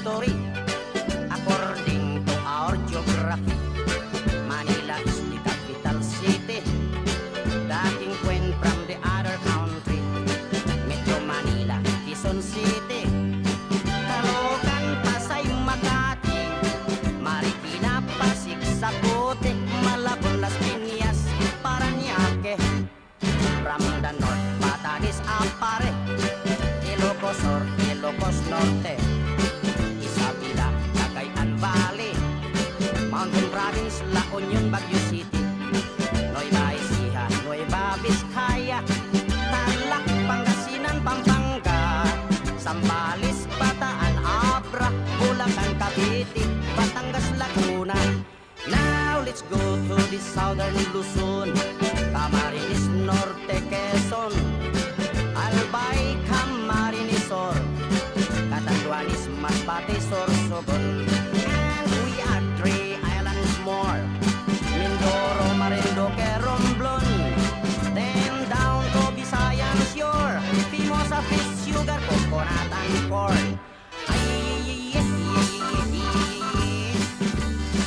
history. According to our geography, Manila is the capital city. Dating Queen from the other country, Metro Manila, Quezon City, Caloocan, Pasay, Makati, Marikina, Pasig, Sapote, Malabon, Las Piñas, Parañaque. From the north, Batanes, Ampare, Ilocos Sur, Ilocos Norte, Isabela, Cagayan Valley, Mountain Province, La Union, Baguio City, Nueva Ecija, Nueva Vizcaya, Tarlac, Pangasinan, Pampanga, Zambales, Bataan, Abra, Bulacan, Cavite, Batangas, Laguna. Now let's go to the southern Luzon, Camarines Norte, Quezon, Albay, Camarines Sur, Catanduanes, Masbate, Sorsogon. And we are 3 islands more, Mindoro, Marinduque, Romblon. Then down to Visayan Shore, Pimosa, fish, sugar, coconut, and corn.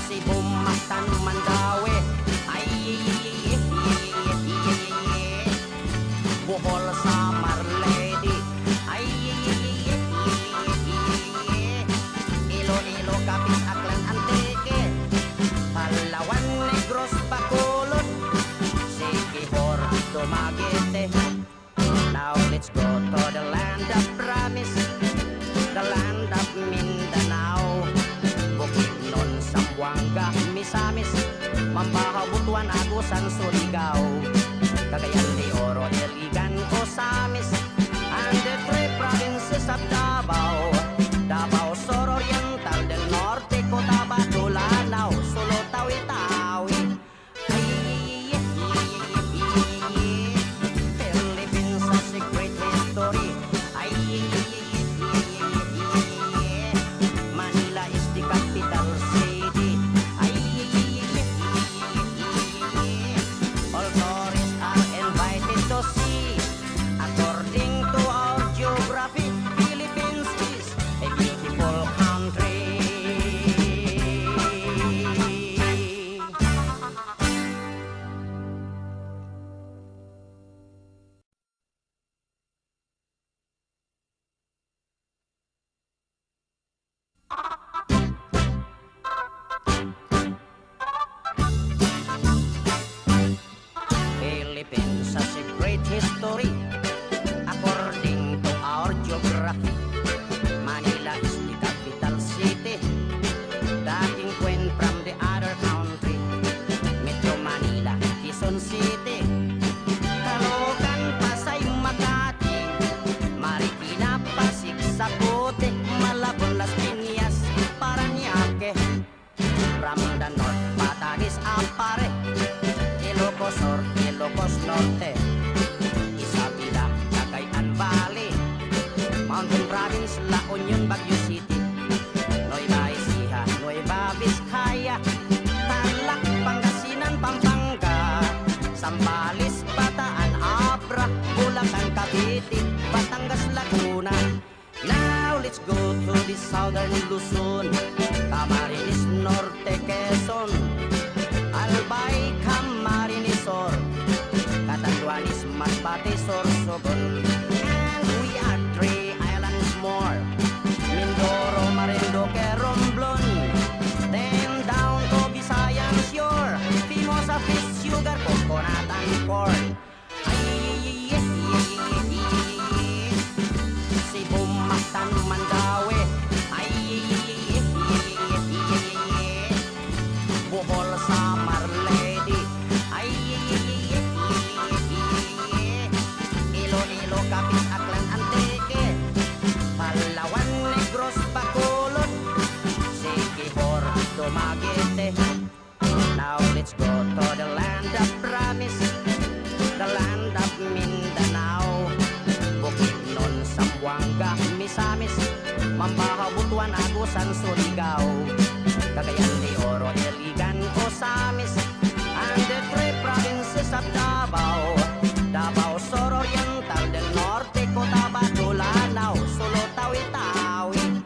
Cebu, Mactan, Mandaue, Bohol, Samar, Leyte, Iloilo, Capiz, Aklan, Antique, Palawan, Negros, Bacolod, Siquijor, Dumaguete. Now let's go to the land of promise, the land of Mindanao, Bukidnon, Zamboanga, Misamis, Mambaha, Butuan, Agusan, Surigao, Cagayan de Oro, Iligan, Osamis, and the 3 provinces of Davao, Davao Sur Oriental, del Norte, Cotabato, Lanao, Sulu, Tawi-Tawi. Philippines has a great history. Manila is the capital city. All tourists are invited to see. According to our geography, Philippines is a beautiful country. Philippines has a great history. According to our geography, Manila is the capital city. Dating Queen from the other country, Metro Manila, Quezon City, Caloocan, Pasay, Makati, Marikina, Pasig, Sapote, Malabon, Las Piñas, Parañaque. From the north, Batanes, Ampare, Ilocos Sur, Ilocos Norte, Isabela, Cagayan Valley, Mountain Province, La Union, Baguio City, Nueva Ecija, Nueva Vizcaya, Tarlac, Pangasinan, Pampanga, Zambales, Bataan, Abra, Bulacan, Cavite, Batangas, Laguna. Now let's go to the southern Luzon, Camarines Norte, Quezon, Albay, Camarines Sur, Catanduanes, Masbate, Sorsogon. And we are 3 islands more, Mindoro, Marinduque, Romblon. Then down to Visayan Shore, Pimosa, fish, sugar, coconut, and corn. Cebu, Mactan, Mandaue, Bohol, Samar, Leyte, Iloilo, Capiz, Aklan, Antique, Palawan, Negros, Bacolod, Siquijor, Dumaguete. Now let's go to the land of promise, the land of Mindanao, Bukidnon, Zamboanga, Misamis, Mambaha, Butuan, Agusan, Surigao, Cagayan de Oro, Iligan, Osamis, and the 3 provinces of Davao, Davao Sur Oriental, del Norte, Cotabato, Lanao, Sulu, Tawi-Tawi.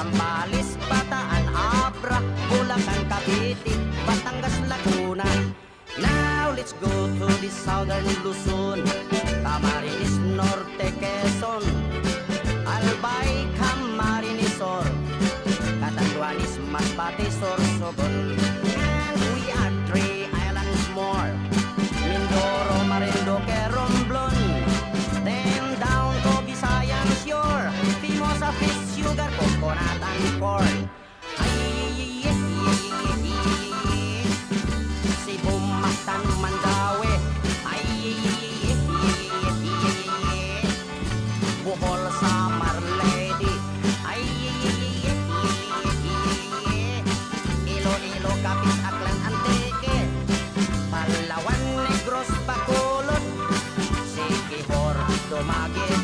Zambales, Bataan, Abra, Bulacan, Cavite, Batangas, Laguna. Now let's go to the southern Luzon, Camarines Norte, Quezon, Albay, Camarines Sur, Catanduanes, Masbate, Sorsogon. And we are 3 islands more, Mindoro, Marinduque, Romblon. Then down to Visayan shore, Fimosa, fish, sugar, coconut, and corn. Cebu, Mactan, Mandaue, Bohol, Samar, Leyte, Iloilo, Capiz, Aklan, Antique, Palawan, Negros, Bacolod, Siquijor, Dumaguete,